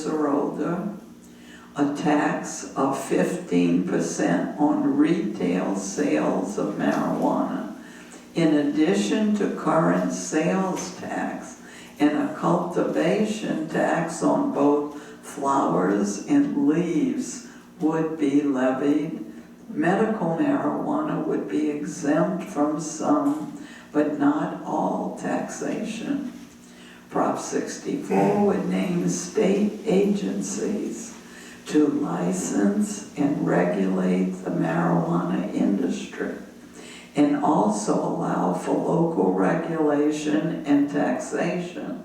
or older, a tax of 15% on retail sales of marijuana, in addition to current sales tax, and a cultivation tax on both flowers and leaves would be levied. Medical marijuana would be exempt from some, but not all taxation. Prop 64 would name state agencies to license and regulate the marijuana industry, and also allow for local regulation and taxation.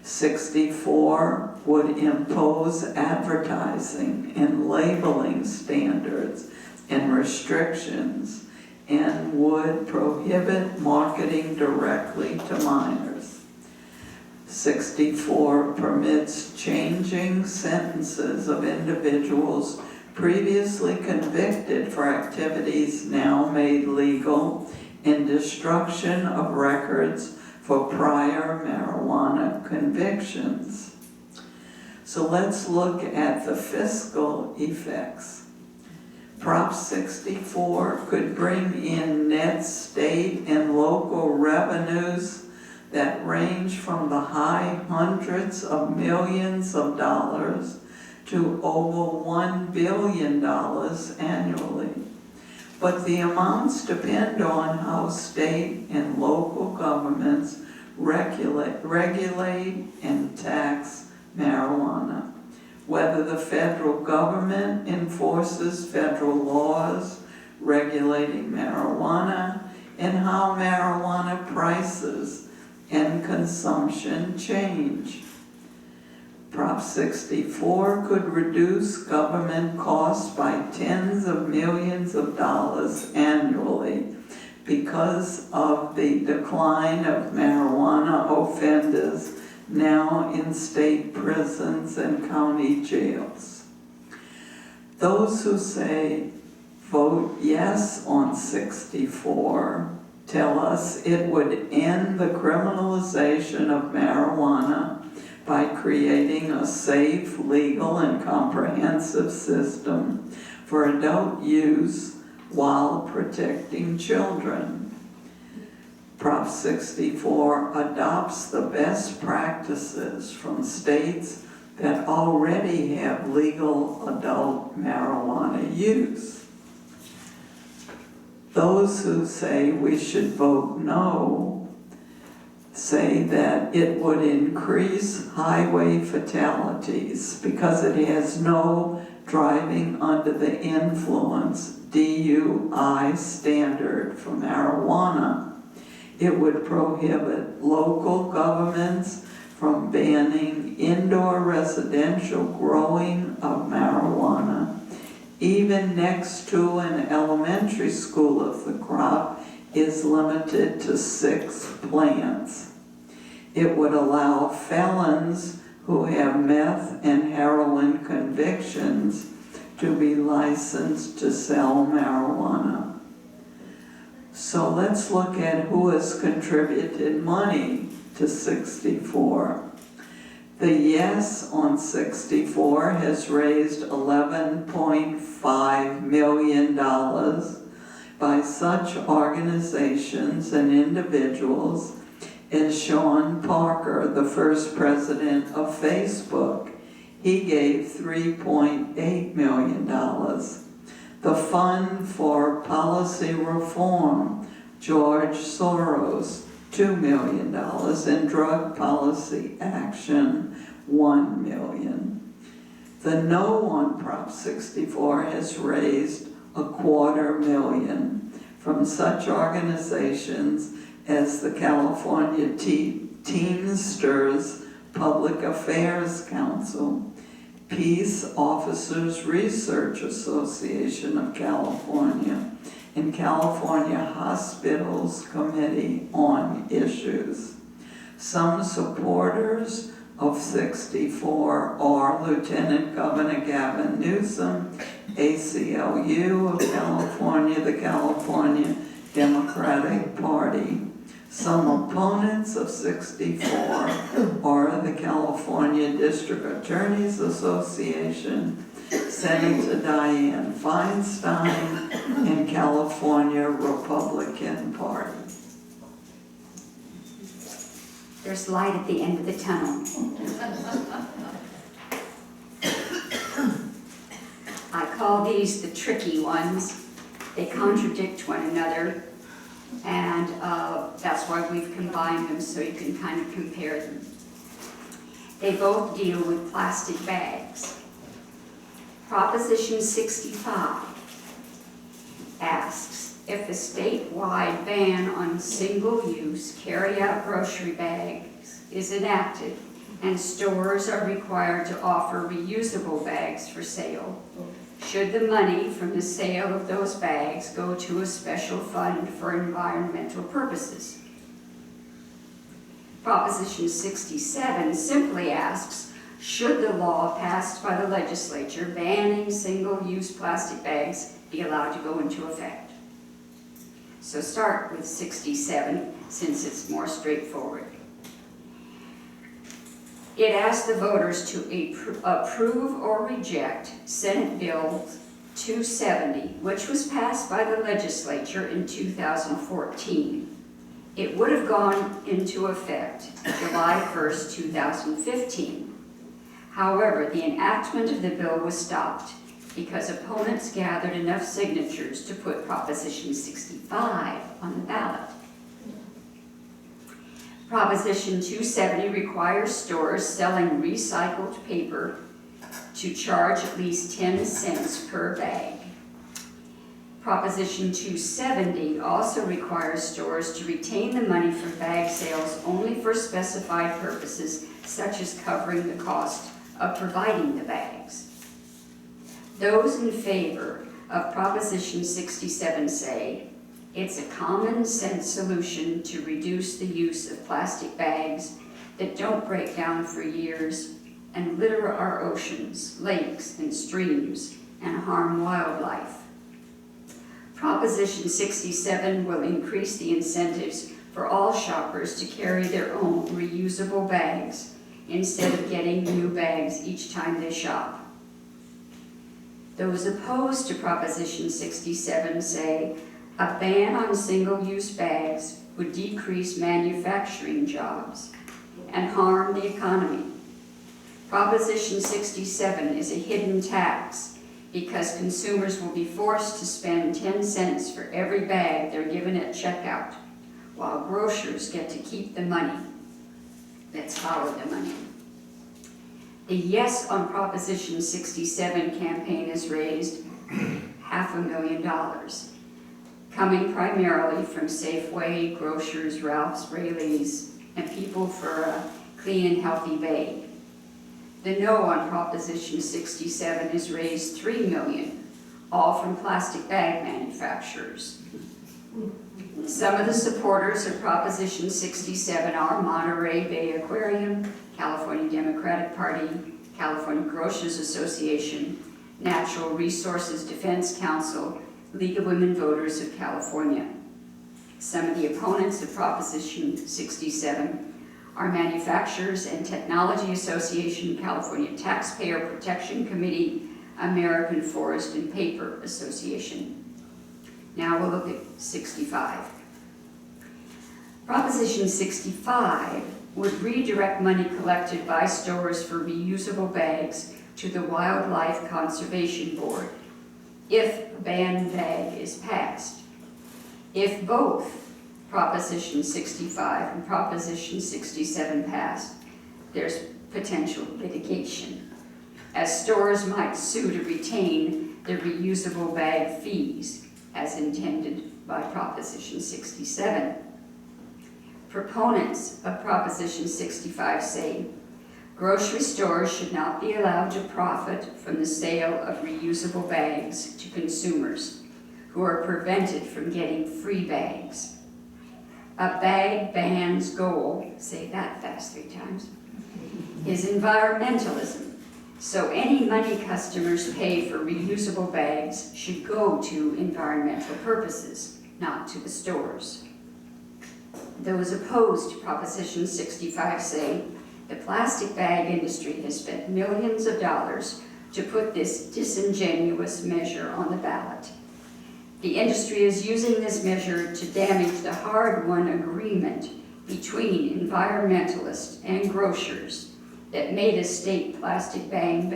64 would impose advertising and labeling standards and restrictions, and would prohibit marketing directly to minors. 64 permits changing sentences of individuals previously convicted for activities now made legal, and destruction of records for prior marijuana convictions. So let's look at the fiscal effects. Prop 64 could bring in net state and local revenues that range from the high hundreds of millions of dollars to over $1 billion annually. But the amounts depend on how state and local governments regulate and tax marijuana, whether the federal government enforces federal laws regulating marijuana, and how marijuana prices and consumption change. Prop 64 could reduce government costs by tens of millions of dollars annually because of the decline of marijuana offenders now in state prisons and county jails. Those who say vote yes on 64 tell us it would end the criminalization of marijuana by creating a safe, legal, and comprehensive system for adult use while protecting children. Prop 64 adopts the best practices from states that already have legal adult marijuana use. Those who say we should vote no say that it would increase highway fatalities because it has no driving under the influence DUI standard for marijuana. It would prohibit local governments from banning indoor residential growing of marijuana, even next to an elementary school if the crop is limited to 6 plants. It would allow felons who have meth and heroin convictions to be licensed to sell marijuana. So let's look at who has contributed money to 64. The yes on 64 has raised $11.5 million by such organizations and individuals as Sean Parker, the first president of Facebook. He gave $3.8 million. The Fund for Policy Reform, George Soros, $2 million, and Drug Policy Action, $1 million. The no on Prop 64 has raised $250,000 from such organizations as the California Teamsters Public Affairs Council, Peace Officers Research Association of California, and California Hospitals Committee on Issues. Some supporters of 64 are Lieutenant Governor Gavin Newsom, ACLU of California, the California Democratic Party, Some opponents of 64 are the California District Attorneys Association, Senator Dianne Feinstein, and California Republican Party. There's light at the end of the tunnel. I call these the tricky ones. They contradict one another, and that's why we've combined them so you can kind of compare them. They both deal with plastic bags. Proposition 65 asks, if a statewide ban on single-use carry-out grocery bags is enacted and stores are required to offer reusable bags for sale, should the money from the sale of those bags go to a special fund for environmental purposes? Proposition 67 simply asks, should the law passed by the legislature banning single-use plastic bags be allowed to go into effect? So start with 67 since it's more straightforward. It asks the voters to approve or reject Senate Bill 270, which was passed by the legislature in 2014. It would have gone into effect July 1st, 2015. However, the enactment of the bill was stopped because opponents gathered enough signatures to put Proposition 65 on the ballot. Proposition 270 requires stores selling recycled paper to charge at least 10 cents per bag. Proposition 270 also requires stores to retain the money from bag sales only for specified purposes, such as covering the cost of providing the bags. Those in favor of Proposition 67 say, it's a common sense solution to reduce the use of plastic bags that don't break down for years and litter our oceans, lakes, and streams and harm wildlife. Proposition 67 will increase the incentives for all shoppers to carry their own reusable bags instead of getting new bags each time they shop. Those opposed to Proposition 67 say a ban on single-use bags would decrease manufacturing jobs and harm the economy. Proposition 67 is a hidden tax because consumers will be forced to spend 10 cents for every bag they're given at checkout, while grocers get to keep the money. Let's follow the money. The Yes on Proposition 67 campaign has raised $500,000, coming primarily from Safeway, grocers, Ralph's, Raley's, and People for a Clean and Healthy Bay. The No on Proposition 67 has raised $3 million, all from plastic bag manufacturers. Some of the supporters of Proposition 67 are Monterey Bay Aquarium, California Democratic Party, California Grocers Association, Natural Resources Defense Council, League of Women Voters of California. Some of the opponents of Proposition 67 are Manufacturers and Technology Association, California Taxpayer Protection Committee, American Forest and Paper Association. Now we'll look at 65. Proposition 65 would redirect money collected by stores for reusable bags to the Wildlife Conservation Board if a ban bag is passed. If both Proposition 65 and Proposition 67 pass, there's potential litigation, as stores might sue to retain the reusable bag fees as intended by Proposition 67. Proponents of Proposition 65 say grocery stores should not be allowed to profit from the sale of reusable bags to consumers who are prevented from getting free bags. A bag ban's goal, say that fast 3 times, is environmentalism. So any money customers pay for reusable bags should go to environmental purposes, not to the stores. Those opposed to Proposition 65 say the plastic bag industry has spent millions of dollars to put this disingenuous measure on the ballot. The industry is using this measure to damage the hard-won agreement between environmentalists and grocers that made a state plastic bag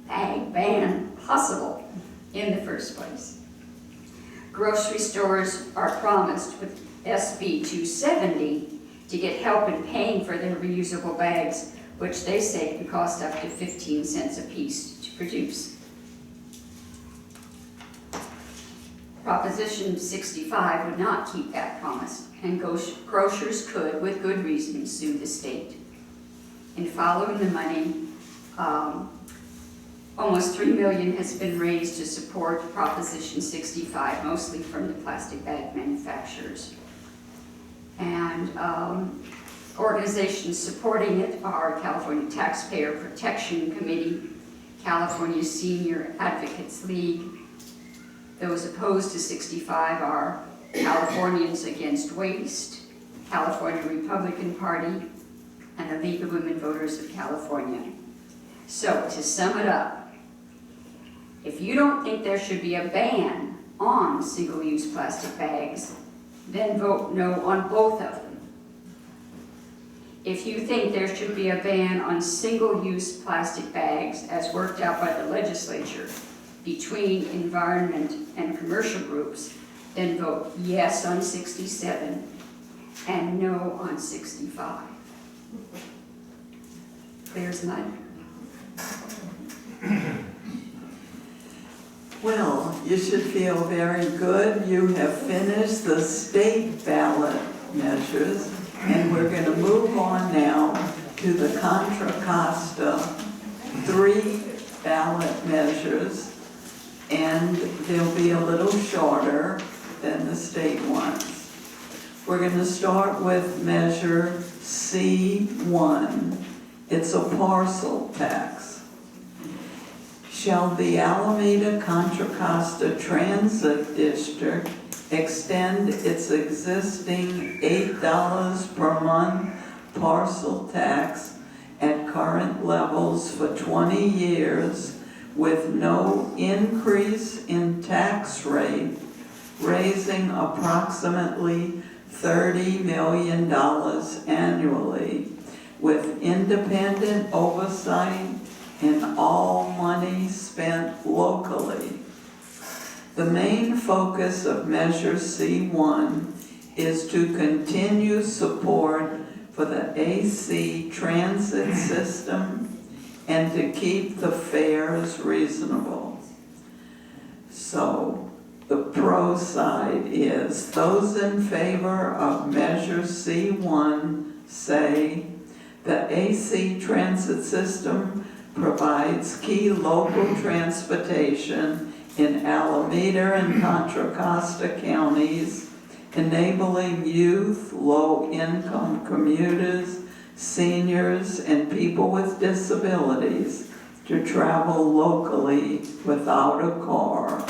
ban possible in the first place. Grocery stores are promised with SB 270 to get help in paying for their reusable bags, which they say can cost up to 15 cents a piece to produce. Proposition 65 would not keep that promise, and grocers could, with good reason, sue the state. In following the money, almost $3 million has been raised to support Proposition 65, mostly from the plastic bag manufacturers. And organizations supporting it are California Taxpayer Protection Committee, California Senior Advocates League. Those opposed to 65 are Californians Against Waste, California Republican Party, and the League of Women Voters of California. So, to sum it up, if you don't think there should be a ban on single-use plastic bags, then vote no on both of them. If you think there should be a ban on single-use plastic bags as worked out by the legislature between environment and commercial groups, then vote yes on 67 and no on 65. Clear as mud. Well, you should feel very good. You have finished the state ballot measures, and we're going to move on now to the Contra Costa 3 ballot measures, and they'll be a little shorter than the state ones. We're going to start with Measure C1. It's a parcel tax. Shall the Alameda Contra Costa Transit District extend its existing $8 per month parcel tax at current levels for 20 years with no increase in tax rate, raising approximately $30 million annually, with independent oversight and all money spent locally. The main focus of Measure C1 is to continue support for the AC transit system and to keep the fares reasonable. So, the pro side is those in favor of Measure C1 say the AC transit system provides key local transportation in Alameda and Contra Costa counties, enabling youth, low-income commuters, seniors, and people with disabilities to travel locally without a car.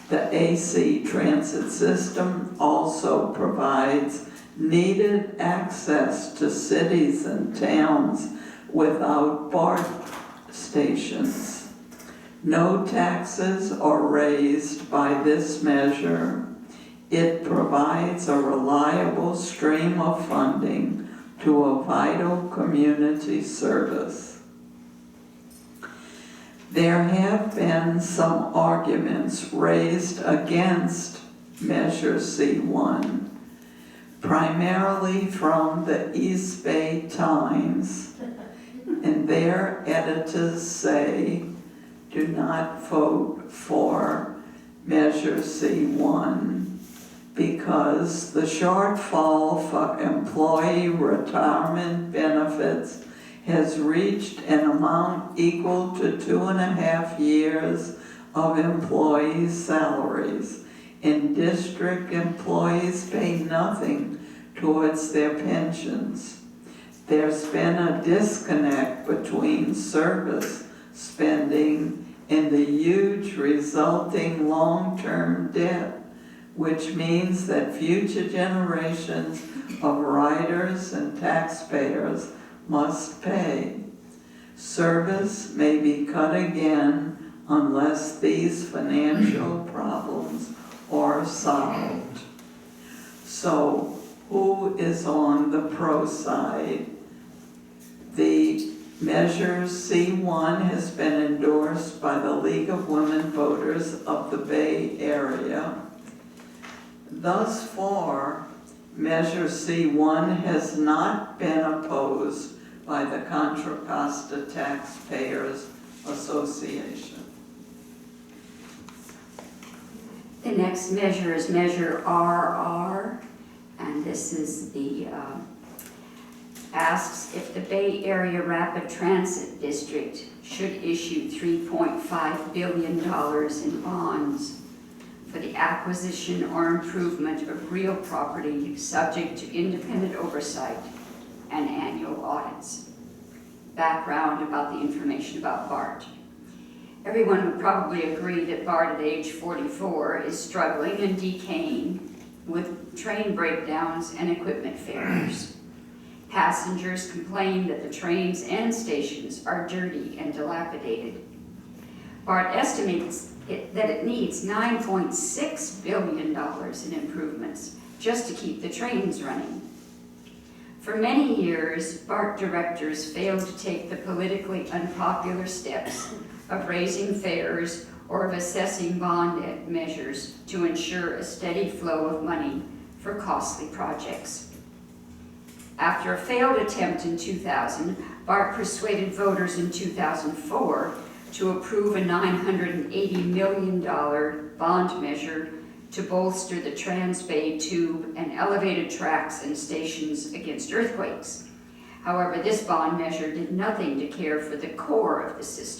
The AC transit system also provides needed access to cities and towns without BART stations. No taxes are raised by this measure. It provides a reliable stream of funding to a vital community service. There have been some arguments raised against Measure C1, primarily from the East Bay Times, and their editors say, do not vote for Measure C1 because the shortfall for employee retirement benefits has reached an amount equal to 2.5 years of employees' salaries, and district employees pay nothing towards their pensions. There's been a disconnect between service spending and the huge resulting long-term debt, which means that future generations of riders and taxpayers must pay. Service may be cut again unless these financial problems are solved. So, who is on the pro side? The measure C1 has been endorsed by the League of Women Voters of the Bay Area. Thus far, Measure C1 has not been opposed by the Contra Costa Taxpayers Association. The next measure is Measure RR, and this is asks if the Bay Area Rapid Transit District should issue $3.5 billion in bonds for the acquisition or improvement of real property subject to independent oversight and annual audits. Background about the information about BART. Everyone would probably agree that BART at age 44 is struggling and decaying with train breakdowns and equipment failures. Passengers complain that the trains and stations are dirty and dilapidated. BART estimates that it needs $9.6 billion in improvements just to keep the trains running. For many years, BART directors failed to take the politically unpopular steps of raising fares or of assessing bond measures to ensure a steady flow of money for costly projects. After a failed attempt in 2000, BART persuaded voters in 2004 to approve a $980 million bond measure to bolster the Trans-Bay Tube and elevated tracks and stations against earthquakes. However, this bond measure did nothing to care for the core of the system.